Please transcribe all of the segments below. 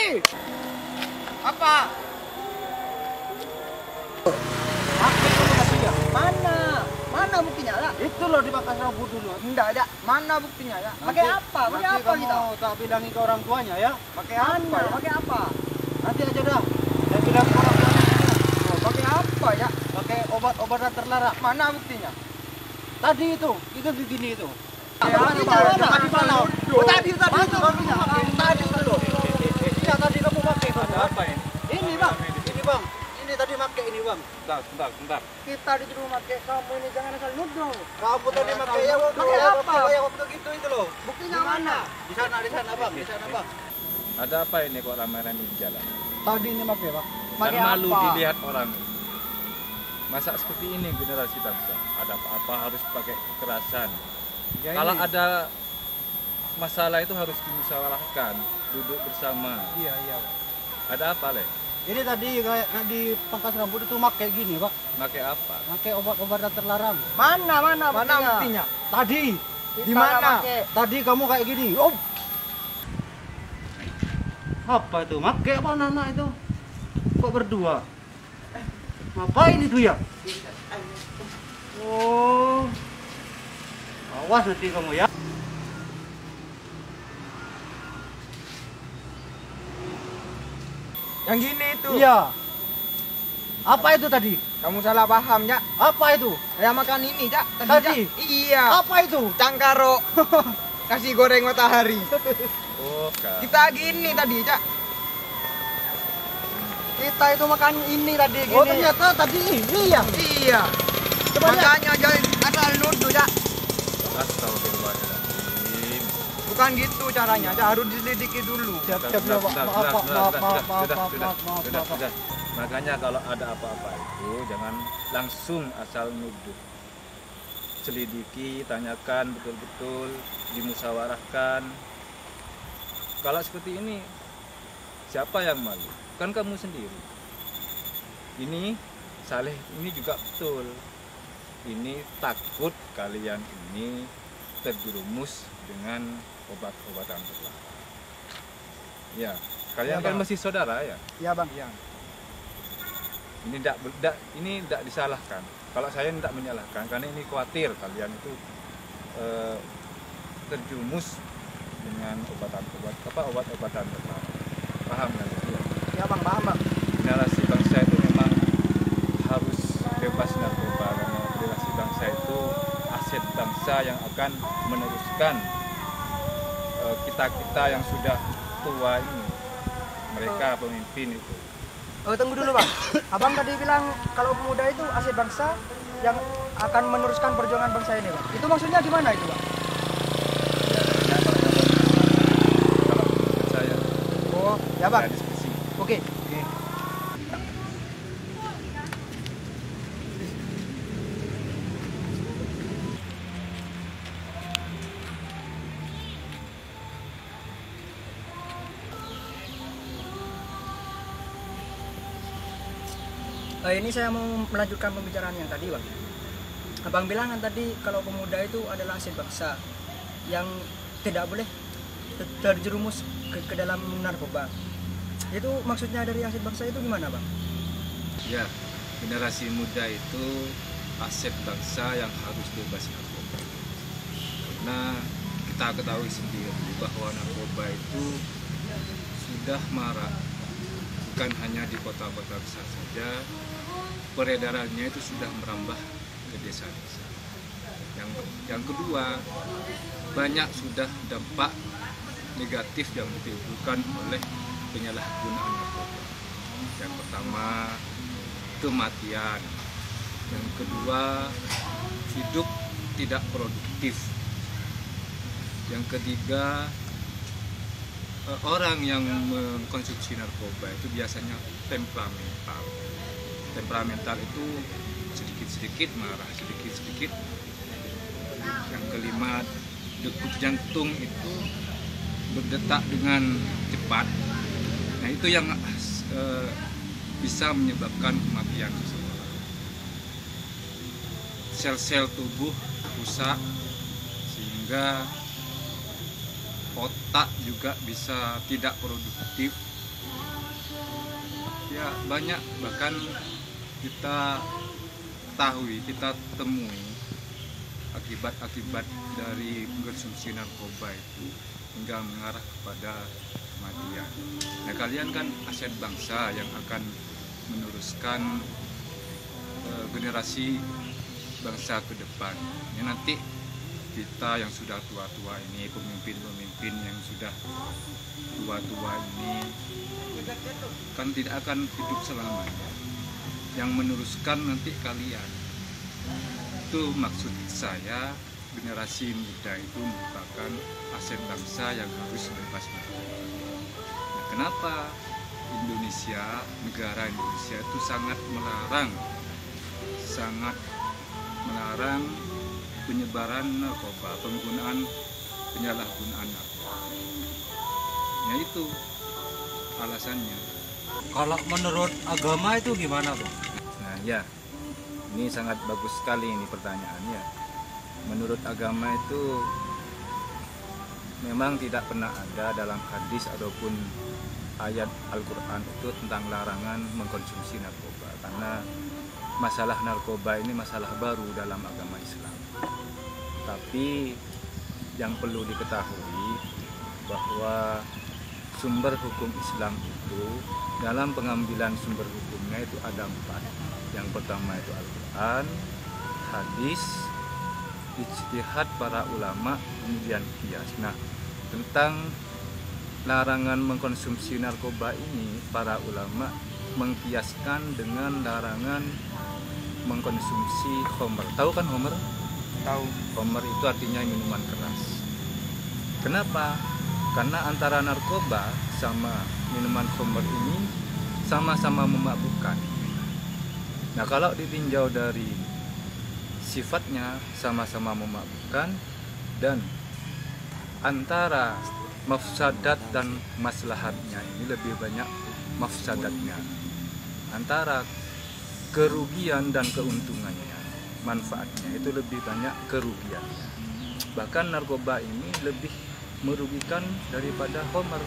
bukti. Apa? Mana buktinya lah? Itu loh di Bakas Rambu dulu. Enggak ada. Mana buktinya lah? Pakai apa? Pakai Nanti apa kamu kita? tak bilangin ke orang tuanya ya. Pakai apa? Pakai apa? Nanti aja dah. Dan bilang ke orang tuanya. Oh, pakai apa ya? Pakai obat-obatan terlarang. Mana buktinya? Tadi itu begini itu. Tadi itu. Iya tadi kamu pakai bang. Apa ini? Ini bang. Ini bang. Ini tadi pakai ini bang. Bentar. Kita disuruh pakai, kamu ini jangan asal nuduh. Kamu tadi pakai ya waktu Pakai apa? ya waktu gitu itu loh. Buktinya mana? Di sana bang. Di sana bang. Ada apa ini kok ramai-ramai di jalan? Tadi ini pakai bang. Kan Pakai malu apa? dilihat orang. Masa seperti ini generasi bangsa? Ada apa-apa harus pakai kekerasan. Ya, Kalau ini. ada masalah itu harus dimusyawarahkan, duduk bersama. Iya bang. Ada apa, Le? Ini tadi kayak di Pangkas Rambut itu pakai gini pak. Pakai apa? Pakai obat-obatan terlarang. Mana buktinya? Tadi. Di mana? Tadi kamu kayak gini. Oh. Apa itu? Pakai apa anak itu? Kok berdua? Ngapain itu ya? Oh. Awas nanti kamu ya. Yang gini itu. Iya. Apa itu tadi? Kamu salah paham, Cak. Apa itu? Saya makan ini, Cak. Tadi? Cak. Iya. Apa itu? Cangkaro. Nasi goreng matahari. Oh, Kak. Kita gini tadi, Cak. Kita itu makan ini tadi gini. Oh ternyata tadi ini ya. Iya. Makanya jangan asal nuduh, Cak. Astagfirullahaladzim. Bukan gitu caranya, Cak. Harus diselidiki dulu. Siap, Sudah. maaf. Makanya kalau ada apa-apa itu jangan langsung asal nuduh. Selidiki, tanyakan betul-betul, dimusyawarahkan. Kalau seperti ini, siapa yang malu? Kan kamu sendiri. Ini Saleh ini juga betul. Ini takut kalian ini terjerumus dengan obat-obatan terlarang. Ya, kalian Ya, kan Bang. masih saudara ya. Iya, Bang. Iya. Ini tidak disalahkan. Kalau saya tidak menyalahkan, karena ini khawatir kalian itu terjerumus dengan obat-obatan terlarang. Paham kan? Iya, Bang. Paham, Bang. Generasi bangsa itu memang harus bebas narkoba, karena generasi bangsa itu aset bangsa yang akan meneruskan kita yang sudah tua ini, mereka pemimpin itu. Oh, tunggu dulu, Bang. Abang tadi bilang kalau pemuda itu aset bangsa yang akan meneruskan perjuangan bangsa ini, Bang. Itu maksudnya gimana itu, Bang? Ya, kalau menurut saya Oh, ya, Bang. ada diskusi. Oke. Ini saya mau melanjutkan pembicaraan yang tadi, Bang. Abang bilang kan tadi kalau pemuda itu adalah aset bangsa yang tidak boleh terjerumus ke dalam narkoba. Itu maksudnya dari aset bangsa itu gimana, Bang? Ya, generasi muda itu aset bangsa yang harus bebas narkoba. Karena kita ketahui sendiri bahwa narkoba itu sudah marak, bukan hanya di kota-kota besar saja, peredarannya itu sudah merambah ke desa-desa. Yang kedua, banyak sudah dampak negatif yang ditimbulkan oleh penyalahgunaan narkoba. Yang pertama, kematian. Yang kedua, hidup tidak produktif. Yang ketiga, orang yang mengkonsumsi narkoba itu biasanya temperamental. Temperamental itu sedikit-sedikit marah, sedikit-sedikit. Yang kelima, degup jantung itu berdetak dengan cepat. Nah, itu yang bisa menyebabkan kematian seseorang. Sel-sel tubuh rusak sehingga otak juga bisa tidak produktif Ya banyak, bahkan kita kita temui akibat-akibat dari konsumsi narkoba itu hingga mengarah kepada kematian. Nah, kalian kan aset bangsa yang akan meneruskan generasi bangsa ke depan. Ya, nanti kita yang sudah tua-tua ini, pemimpin-pemimpin yang sudah tua-tua ini kan tidak akan hidup selamanya. Yang meneruskan nanti kalian. Itu maksud saya, generasi muda itu merupakan aset bangsa yang harus bebas narkoba. Nah, kenapa negara Indonesia itu sangat melarang penyebaran narkoba, penyalahgunaan narkoba. Ya itu alasannya. Kalau menurut agama itu gimana, Bang? Nah ya, ini sangat bagus sekali ini pertanyaannya. Menurut agama itu memang tidak pernah ada dalam hadis ataupun ayat Al-Quran itu tentang larangan mengkonsumsi narkoba. Karena masalah narkoba ini masalah baru dalam agama Islam. Tapi yang perlu diketahui bahwa sumber hukum Islam itu dalam pengambilan sumber hukumnya itu ada 4. Yang pertama itu Al-Quran, hadis, ijtihad para ulama, kemudian qiyas. Nah, tentang larangan mengkonsumsi narkoba ini para ulama mengkiaskan dengan larangan mengkonsumsi khamr. Tahu kan khamr? Tahu. Khamr itu artinya minuman keras. Kenapa? Karena antara narkoba sama minuman khamr ini sama-sama memabukkan. Nah, kalau ditinjau dari sifatnya sama-sama memabukkan dan antara mafsadat dan maslahatnya ini lebih banyak mafsadatnya. Antara kerugian dan keuntungannya, manfaatnya itu lebih banyak kerugiannya. Bahkan narkoba ini lebih merugikan daripada khamr.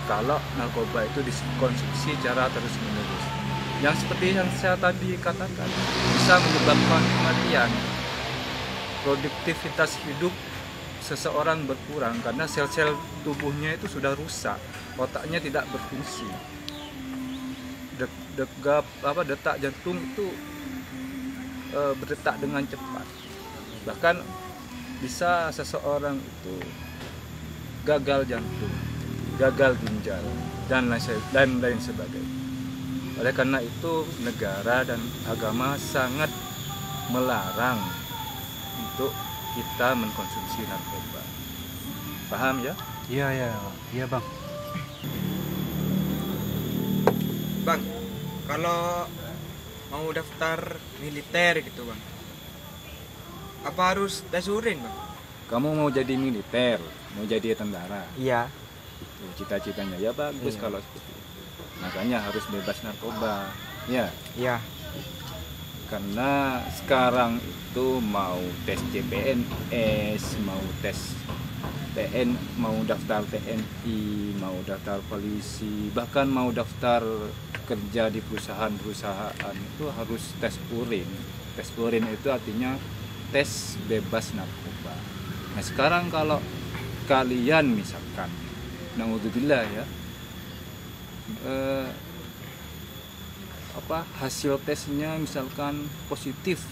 Kalau narkoba itu dikonsumsi secara terus-menerus, yang seperti yang saya tadi katakan, bisa menyebabkan kematian. Produktivitas hidup seseorang berkurang karena sel-sel tubuhnya itu sudah rusak, otaknya tidak berfungsi. Detak jantung itu berdetak dengan cepat. Bahkan bisa seseorang itu gagal jantung, gagal ginjal, dan lain sebagainya. Oleh karena itu negara dan agama sangat melarang untuk kita mengkonsumsi narkoba. Paham ya? Iya Bang. Bang, kalau mau daftar militer gitu Bang, apa harus tes urin Bang? Kamu mau jadi militer, mau jadi tentara? Iya. Cita-citanya ya bagus kalau seperti itu. Makanya harus bebas narkoba. Ya. Iya. Karena sekarang itu mau tes CPNS, mau tes TN, mau daftar TNI, mau daftar polisi, bahkan mau daftar kerja di perusahaan-perusahaan itu harus tes urin. Tes urin itu artinya tes bebas narkoba. Nah, sekarang kalau kalian misalkan, naudzubillah ya, hasil tesnya misalkan positif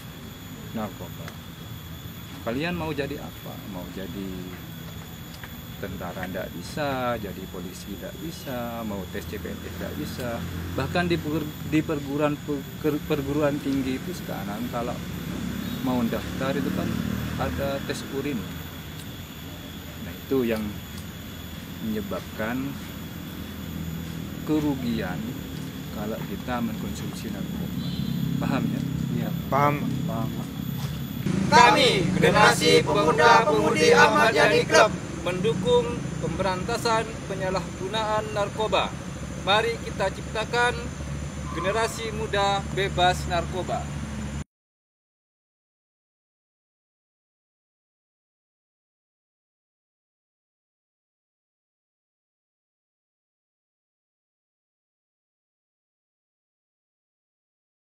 narkoba, kalian mau jadi apa? Mau jadi tentara tidak bisa, jadi polisi tidak bisa, mau tes CPNS tidak bisa. Bahkan di perguruan tinggi itu sekarang kalau mau daftar itu kan ada tes urin. Nah, itu yang menyebabkan kerugian kalau kita mengkonsumsi narkoba. Paham ya? Iya. Paham. Kami, generasi pemuda-pemudi Ahmad Yani Club, Mendukung pemberantasan penyalahgunaan narkoba. Mari kita ciptakan generasi muda bebas narkoba.